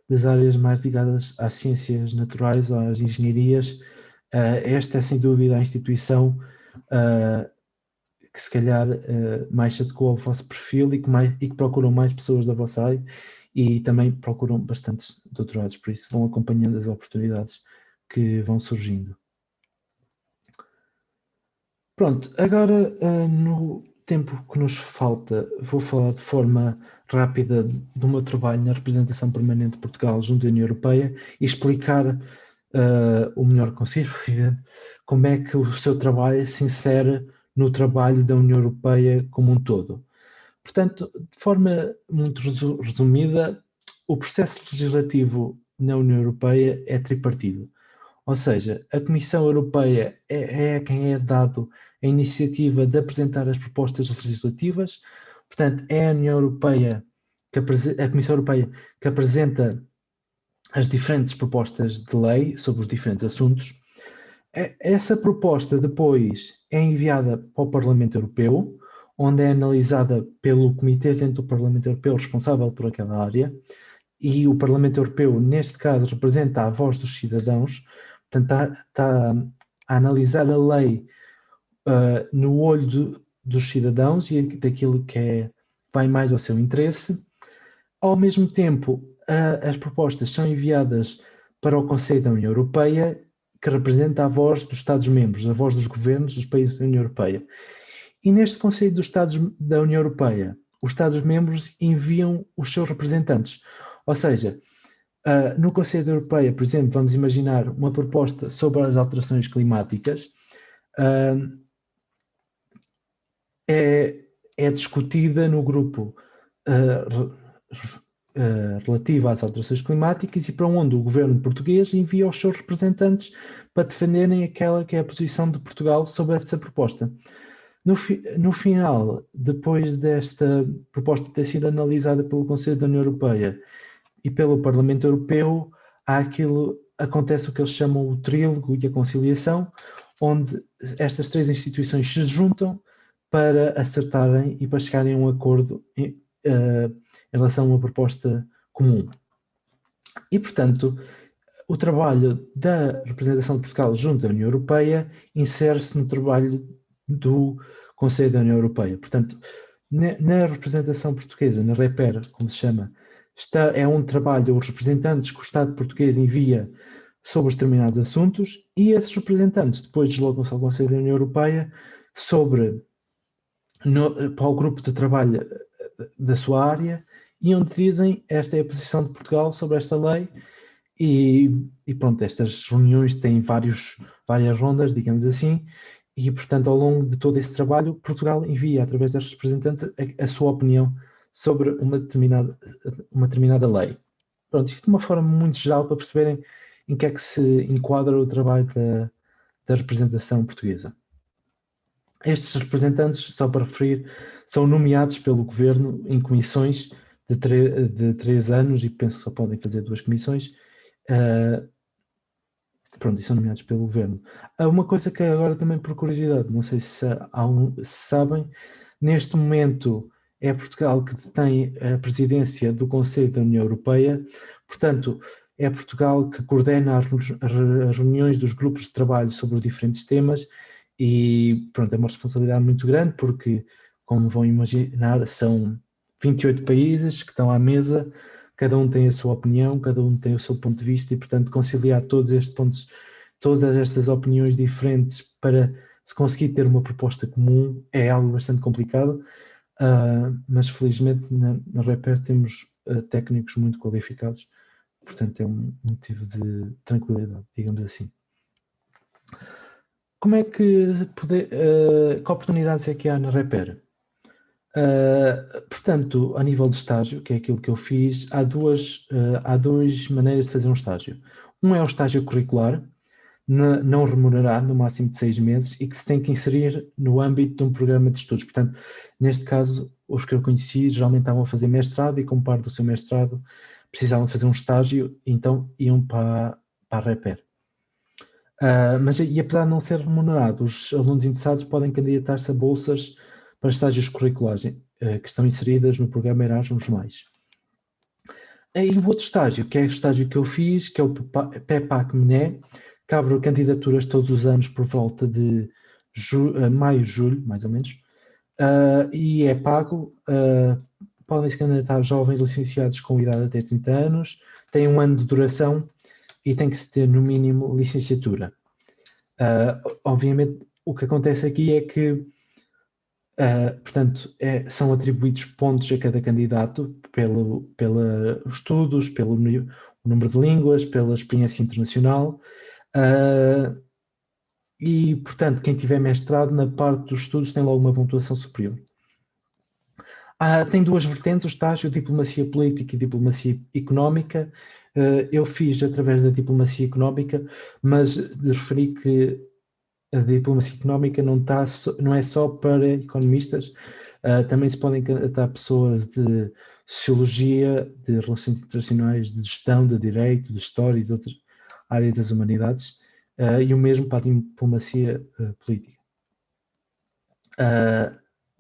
das áreas mais ligadas às ciências naturais ou às engenharias, esta é sem dúvida a instituição que se calhar mais se adequa ao vosso perfil e que procuram mais pessoas da vossa área, e também procuram bastantes doutorados, por isso vão acompanhando as oportunidades que vão surgindo. Pronto, agora no tempo que nos falta, vou falar de forma rápida do meu trabalho na representação permanente de Portugal junto à União Europeia e explicar o melhor que consigo, como é que o seu trabalho se insere no trabalho da União Europeia como um todo. Portanto, de forma muito resumida, o processo legislativo na União Europeia é tripartido. Ou seja, a Comissão Europeia é quem é dado a iniciativa de apresentar as propostas legislativas. Portanto, é a União Europeia, a Comissão Europeia que apresenta as diferentes propostas de lei sobre os diferentes assuntos. Essa proposta depois é enviada para o Parlamento Europeu, onde é analisada pelo Comitê dentro do Parlamento Europeu responsável por aquela área, e o Parlamento Europeu, neste caso, representa a voz dos cidadãos. Portanto, está a analisar a lei no olho dos cidadãos e daquilo que vai mais ao seu interesse. Ao mesmo tempo, as propostas são enviadas para o Conselho da União Europeia, que representa a voz dos Estados-membros, a voz dos governos dos países da União Europeia. E neste Conselho dos Estados da União Europeia, os Estados-membros enviam os seus representantes. Ou seja, no Conselho da Europeia, por exemplo, vamos imaginar uma proposta sobre as alterações climáticas, é discutida no grupo relativo às alterações climáticas, e para onde o governo português envia os seus representantes para defenderem aquela que é a posição de Portugal sobre essa proposta. No final, depois desta proposta ter sido analisada pelo Conselho da União Europeia e pelo Parlamento Europeu, acontece o que eles chamam o trílogo e a conciliação, onde estas três instituições se juntam para acertarem e para chegarem a um acordo em relação a uma proposta comum. E, portanto, o trabalho da representação de Portugal junto à União Europeia insere-se no trabalho do Conselho da União Europeia. Portanto, na representação portuguesa, na REPER, como se chama, é um trabalho, os representantes que o Estado português envia sobre determinados assuntos, e esses representantes depois deslocam-se ao Conselho da União Europeia para o grupo de trabalho da sua área, e onde dizem: esta é a posição de Portugal sobre esta lei, e pronto, estas reuniões têm várias rondas, digamos assim, e portanto ao longo de todo esse trabalho Portugal envia através das representantes a sua opinião sobre uma determinada lei. Pronto, isto de uma forma muito geral para perceberem em que é que se enquadra o trabalho da representação portuguesa. Estes representantes, só para referir, são nomeados pelo Governo em comissões de 3 anos, e penso que só podem fazer 2 comissões. Pronto, e são nomeados pelo Governo. Há uma coisa que agora também, por curiosidade, não sei se sabem, neste momento é Portugal que detém a presidência do Conselho da União Europeia. Portanto, é Portugal que coordena as reuniões dos grupos de trabalho sobre os diferentes temas, e pronto, é uma responsabilidade muito grande, porque como vão imaginar, são 28 países que estão à mesa, cada um tem a sua opinião, cada um tem o seu ponto de vista e, portanto, conciliar todos estes pontos, todas estas opiniões diferentes para se conseguir ter uma proposta comum é algo bastante complicado, mas felizmente na Repair temos técnicos muito qualificados, portanto é um motivo de tranquilidade, digamos assim. Como é que que oportunidades é que há na Repair? Portanto, a nível de estágio, que é aquilo que eu fiz, há duas maneiras de fazer um estágio. Um é o estágio curricular, não remunerado, no máximo de 6 meses, e que se tem que inserir no âmbito de um programa de estudos. Portanto, neste caso, os que eu conheci geralmente estavam a fazer mestrado e, como parte do seu mestrado, precisavam de fazer um estágio, então iam para a Repair. Mas, apesar de não ser remunerado, os alunos interessados podem candidatar-se a bolsas para estágios curriculares que estão inseridas no programa Erasmus+. E o outro estágio, que é o estágio que eu fiz, que é o PEPAC-MNE, que abre candidaturas todos os anos por volta de maio, julho, mais ou menos, e é pago. Podem se candidatar jovens licenciados com idade até 30 anos, tem um ano de duração e tem que se ter, no mínimo, licenciatura. Obviamente, o que acontece aqui é que, portanto, são atribuídos pontos a cada candidato pelos estudos, pelo número de línguas, pela experiência internacional, e, portanto, quem tiver mestrado na parte dos estudos tem logo uma pontuação superior. Tem duas vertentes, o estágio, diplomacia política e diplomacia económica. Eu fiz através da diplomacia económica, mas referi que a diplomacia económica não é só para economistas, também se podem candidatar pessoas de sociologia, de relações internacionais, de gestão, de direito, de história e de outras áreas das humanidades, e o mesmo para a diplomacia política.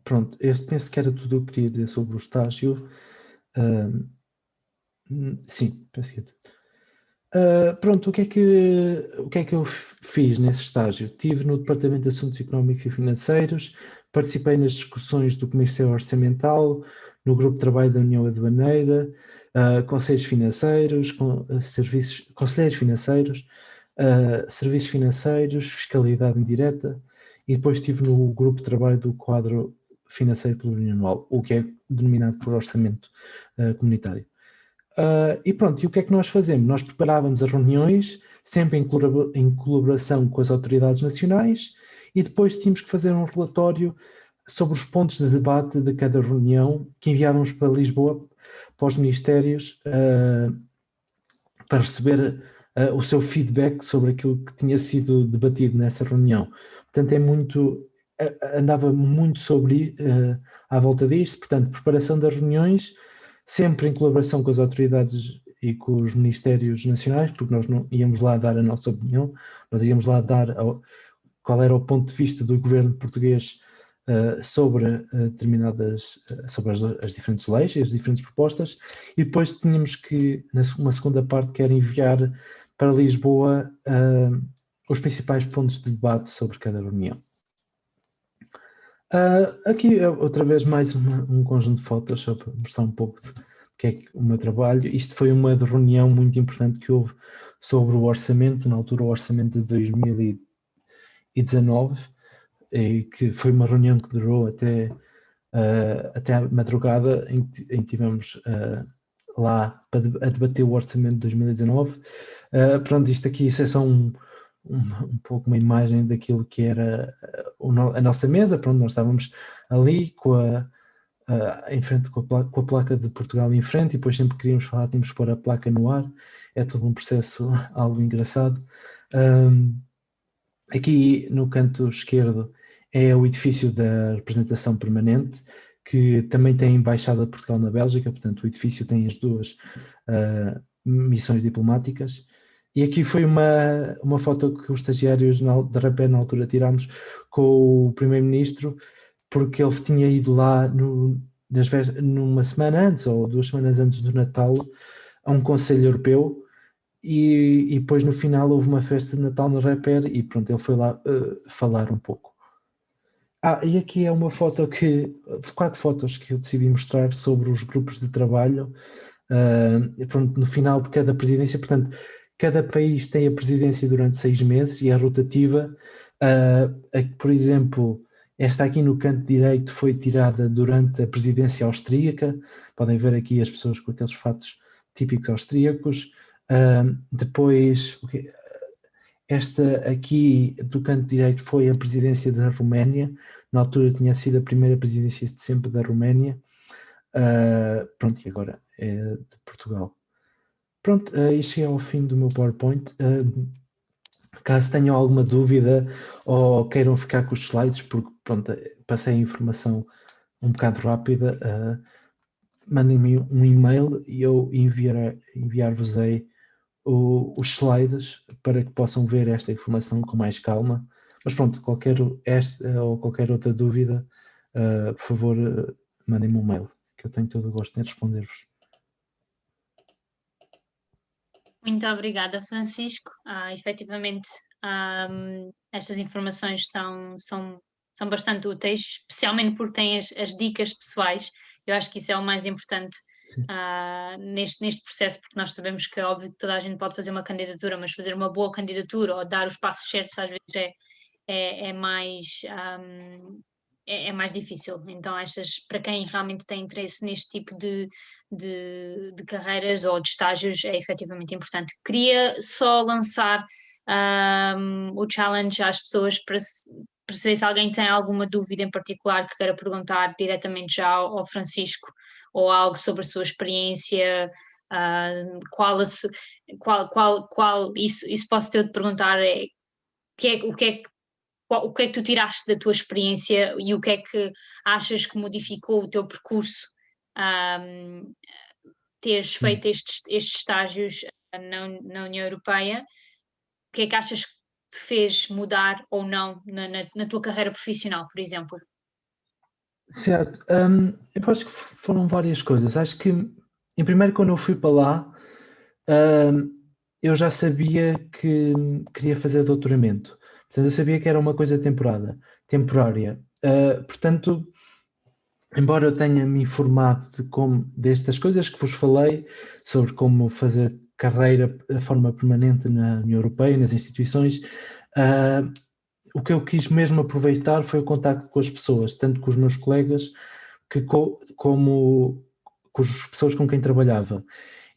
Pronto, eu penso que era tudo o que queria dizer sobre o estágio. Sim, penso que é tudo. Pronto, o que é que eu fiz nesse estágio? Estive no Departamento de Assuntos Económicos e Financeiros, participei nas discussões do Comitê Orçamental, no Grupo de Trabalho da União Aduaneira, conselhos financeiros, conselheiros financeiros, serviços financeiros, fiscalidade indireta, e depois estive no Grupo de Trabalho do Quadro Financeiro Plurianual, o que é denominado por Orçamento Comunitário. E pronto, e o que é que nós fazemos? Nós preparávamos as reuniões, sempre em colaboração com as autoridades nacionais, e depois tínhamos que fazer um relatório sobre os pontos de debate de cada reunião que enviávamos para Lisboa, para os ministérios, para receber o seu feedback sobre aquilo que tinha sido debatido nessa reunião. Portanto, andava muito à volta disto, portanto, preparação das reuniões, sempre em colaboração com as autoridades e com os ministérios nacionais, porque nós não íamos lá dar a nossa opinião, nós íamos lá dar qual era o ponto de vista do governo português sobre sobre as diferentes leis e as diferentes propostas, e depois tínhamos que, uma segunda parte, que era enviar para Lisboa os principais pontos de debate sobre cada reunião. Aqui, outra vez, mais um conjunto de fotos, só para mostrar um pouco de que é o meu trabalho. Isto foi uma reunião muito importante que houve sobre o orçamento, na altura o orçamento de 2019, e que foi uma reunião que durou até a madrugada, em que tivemos lá a debater o orçamento de 2019. Pronto, isto aqui, isso é só um pouco uma imagem daquilo que era a nossa mesa. Pronto, nós estávamos ali em frente com a placa de Portugal em frente, e depois sempre queríamos falar, tínhamos que pôr a placa no ar. É todo um processo algo engraçado. Aqui no canto esquerdo é o edifício da representação permanente, que também tem a Embaixada de Portugal na Bélgica, portanto o edifício tem as duas missões diplomáticas. E aqui foi uma foto que os estagiários da Repair na altura tirámos com o Primeiro-Ministro, porque ele tinha ido lá numa semana antes, ou 2 semanas antes do Natal, a um Conselho Europeu, e depois no final houve uma festa de Natal na Repair e pronto, ele foi lá falar um pouco. E aqui é uma foto quatro fotos que eu decidi mostrar sobre os grupos de trabalho, pronto, no final de cada presidência. Portanto, cada país tem a presidência durante 6 meses e é rotativa. Por exemplo, esta aqui no canto direito foi tirada durante a presidência austríaca. Podem ver aqui as pessoas com aqueles fatos típicos austríacos. Depois, esta aqui do canto direito foi a presidência da Roménia. Na altura tinha sido a primeira presidência de sempre da Roménia. Pronto, e agora é de Portugal. Pronto, isto é ao fim do meu PowerPoint. Caso tenham alguma dúvida ou queiram ficar com os slides, porque pronto, passei a informação um bocado rápida, mandem-me um e-mail e eu enviar-vos-ei os slides para que possam ver esta informação com mais calma. Mas pronto, esta ou qualquer outra dúvida, por favor, mandem-me um mail, que eu tenho todo o gosto em responder-vos. Muito obrigada, Francisco. Efetivamente, estas informações são bastante úteis, especialmente porque têm as dicas pessoais. Eu acho que isso é o mais importante neste processo, porque nós sabemos que, óbvio, que toda a gente pode fazer uma candidatura, mas fazer uma boa candidatura ou dar os passos certos às vezes é mais difícil. Então, para quem realmente tem interesse neste tipo de carreiras ou de estágios, é efetivamente importante. Queria só lançar o challenge às pessoas para saber se alguém tem alguma dúvida em particular que queira perguntar diretamente já ao Francisco, ou algo sobre a sua experiência. Isso posso ter de perguntar o que é que tu tiraste da tua experiência e o que é que achas que modificou o teu percurso, teres feito estes estágios na União Europeia? O que é que achas que te fez mudar ou não na tua carreira profissional, por exemplo? Certo, eu acho que foram várias coisas. Acho que, em primeiro, quando eu fui para lá, eu já sabia que queria fazer doutoramento. Portanto, eu sabia que era uma coisa temporária. Portanto, embora eu tenha me informado destas coisas que vos falei, sobre como fazer carreira de forma permanente na União Europeia, nas instituições, o que eu quis mesmo aproveitar foi o contacto com as pessoas, tanto com os meus colegas como com as pessoas com quem trabalhava.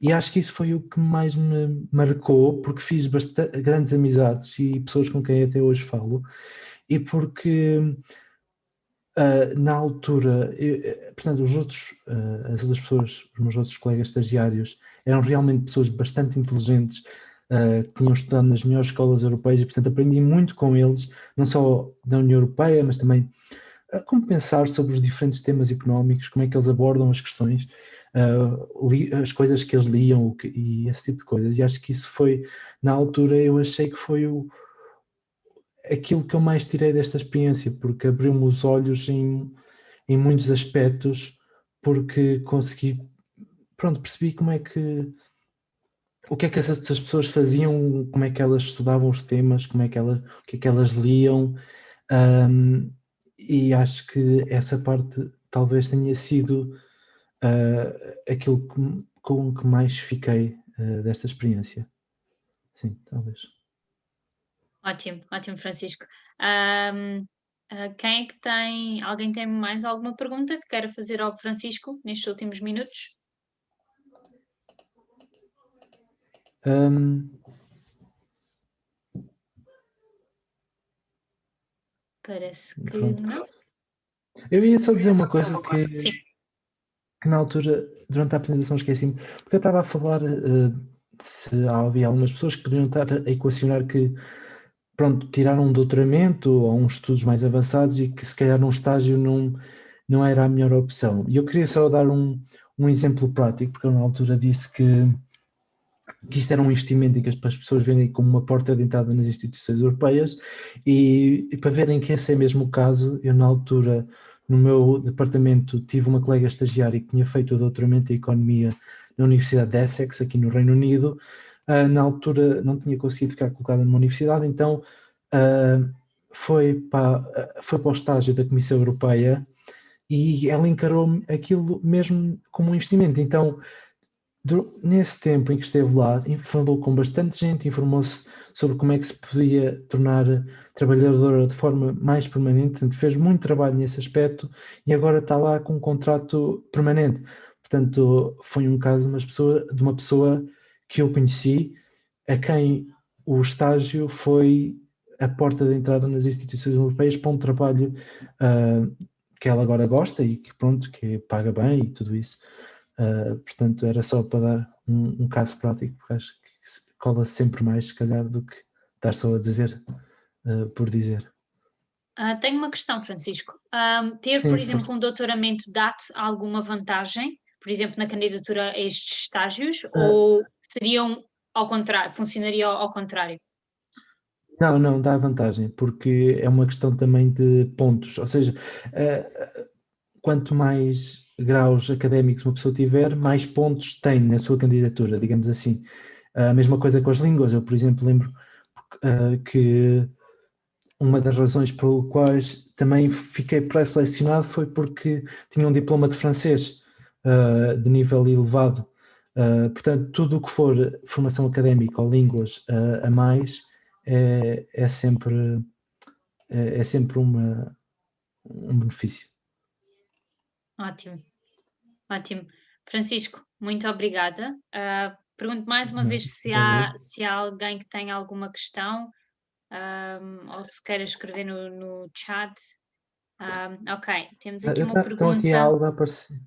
E acho que isso foi o que mais me marcou, porque fiz grandes amizades e pessoas com quem até hoje falo, e porque na altura, portanto, as outras pessoas, os meus outros colegas estagiários, eram realmente pessoas bastante inteligentes, que tinham estudado nas melhores escolas europeias, e portanto aprendi muito com eles, não só da União Europeia, mas também como pensar sobre os diferentes temas económicos, como é que eles abordam as questões, as coisas que eles liam e esse tipo de coisas. E acho que isso foi, na altura, eu achei que foi aquilo que eu mais tirei desta experiência, porque abriu-me os olhos em muitos aspectos, porque consegui, percebi o que é que essas pessoas faziam, como é que elas estudavam os temas, o que é que elas liam, e acho que essa parte talvez tenha sido aquilo com que mais fiquei desta experiência. Sim, talvez. Ótimo, Francisco. Quem é que alguém tem mais alguma pergunta que queira fazer ao Francisco nestes últimos minutos? Parece que não. Eu ia só dizer uma coisa que na altura, durante a apresentação, esqueci-me, porque eu estava a falar se havia algumas pessoas que poderiam estar a equacionar que, tiraram um doutoramento ou uns estudos mais avançados e que se calhar um estágio não era a melhor opção. E eu queria só dar um exemplo prático, porque eu na altura disse que isto era um investimento e que as pessoas veem como uma porta de entrada nas instituições europeias, e para verem que esse é mesmo o caso, eu na altura, no meu departamento, tive uma colega estagiária que tinha feito o doutoramento em Economia na Universidade de Essex, aqui no Reino Unido. Na altura não tinha conseguido ficar colocada numa universidade, então foi para o estágio da Comissão Europeia e ela encarou aquilo mesmo como um investimento. Então, nesse tempo em que esteve lá, falou com bastante gente, informou-se sobre como é que se podia tornar trabalhadora de forma mais permanente, portanto, fez muito trabalho nesse aspecto e agora está lá com um contrato permanente. Portanto, foi um caso de uma pessoa que eu conheci, a quem o estágio foi a porta de entrada nas instituições europeias para um trabalho que ela agora gosta e que pronto, que paga bem e tudo isso. Portanto, era só para dar um caso prático, porque acho que cola sempre mais, se calhar, do que estar só a dizer por dizer. Tenho uma questão, Francisco. Ter, Sim, por exemplo, um doutoramento dá-te alguma vantagem, por exemplo, na candidatura a estes estágios, ou seriam ao contrário, funcionaria ao contrário? Não, dá vantagem, porque é uma questão também de pontos, ou seja, quanto mais graus académicos uma pessoa tiver, mais pontos tem na sua candidatura, digamos assim. A mesma coisa com as línguas, eu, por exemplo, lembro que uma das razões pelas quais também fiquei pré-selecionado foi porque tinha um diploma de francês de nível elevado. Portanto, tudo o que for formação académica ou línguas a mais é sempre um benefício. Ótimo, ótimo. Francisco, muito obrigada. Pergunto mais uma vez se há alguém que tenha alguma questão, ou se queira escrever no chat. Ok, temos aqui uma Estão aqui pergunta. algo a aparecer.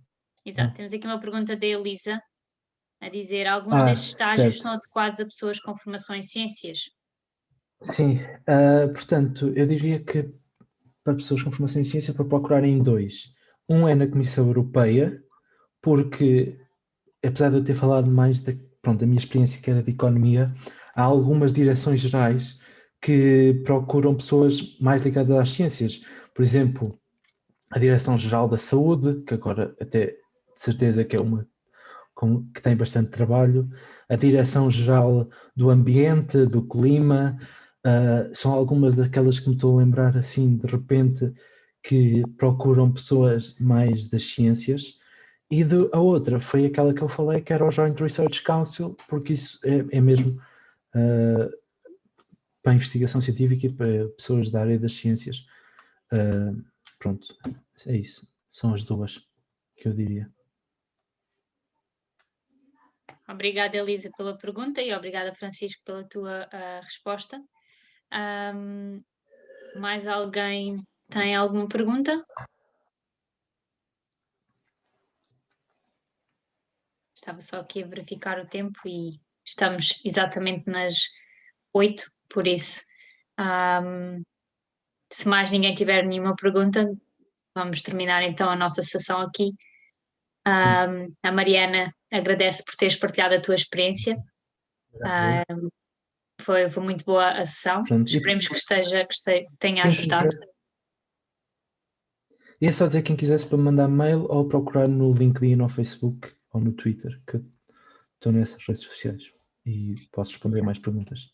Exato, temos aqui uma pergunta da Elisa a dizer: alguns destes estágios Certo. são adequados a pessoas com formação em ciências? Sim, portanto, eu diria que para pessoas com formação em ciência, para procurarem dois. Um é na Comissão Europeia, porque, apesar de eu ter falado mais da minha experiência que era de economia, há algumas direções gerais que procuram pessoas mais ligadas às ciências. Por exemplo, a Direção-Geral da Saúde, que agora até de certeza que é uma que tem bastante trabalho, a Direção-Geral do Ambiente, do Clima, são algumas daquelas que me estou a lembrar assim de repente que procuram pessoas mais das ciências. E a outra foi aquela que eu falei, que era o Joint Research Council, porque isso é mesmo para a investigação científica e para pessoas da área das ciências. Pronto, é isso. São as duas que eu diria. Obrigada, Elisa, pela pergunta e obrigada, Francisco, pela tua resposta. Mais alguém tem alguma pergunta? Estava só aqui a verificar o tempo e estamos exatamente nas 8, por isso, se mais ninguém tiver nenhuma pergunta, vamos terminar então a nossa sessão aqui. A Mariana agradece por teres partilhado a tua experiência. Foi muito boa a sessão. Pronto. Esperemos que tenha Quem ajudado. quiser, e é só dizer quem quisesse para mandar mail ou procurar no LinkedIn, no Facebook ou no Twitter, que eu estou nessas redes sociais e posso responder a mais perguntas.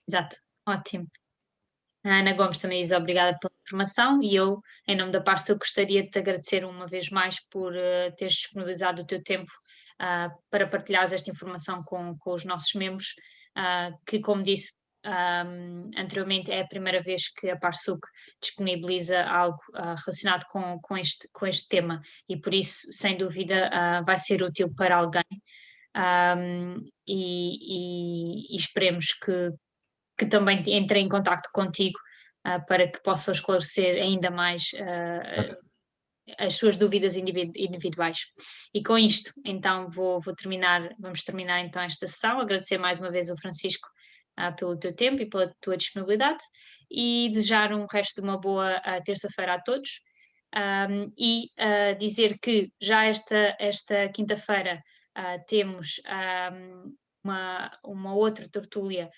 Exato, ótimo. A Ana Gomes também diz obrigada pela informação e eu, em nome da Parça, gostaria de te agradecer uma vez mais por teres disponibilizado o teu tempo para partilhares esta informação com os nossos membros, que, como disse anteriormente, é a primeira vez que a Parsuc disponibiliza algo relacionado com este tema e por isso, sem dúvida, vai ser útil para alguém. E esperemos que também entre em contacto contigo para que possa esclarecer ainda mais as suas dúvidas individuais. E com isto, então, vamos terminar então esta sessão, agradecer mais uma vez ao Francisco pelo teu tempo e pela tua disponibilidade e desejar um resto de uma boa terça-feira a todos. E dizer que já esta quinta-feira temos uma outra tertúlia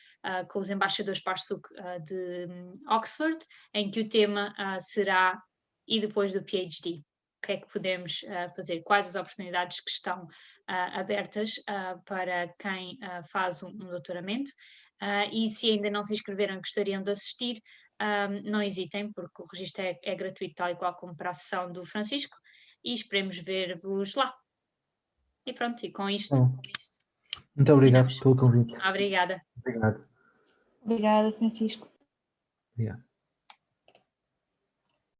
com os embaixadores Parsuc de Oxford, em que o tema será e depois do PhD? O que é que podemos fazer? Quais as oportunidades que estão abertas para quem faz um doutoramento? E se ainda não se inscreveram e gostariam de assistir, não hesitem, porque o registro é gratuito, tal e qual como para a sessão do Francisco, e esperemos ver-vos lá. E pronto, e com isto. Bom, muito obrigado terminamos. pelo convite. Obrigada. Obrigado. Obrigada, Francisco. Obrigado.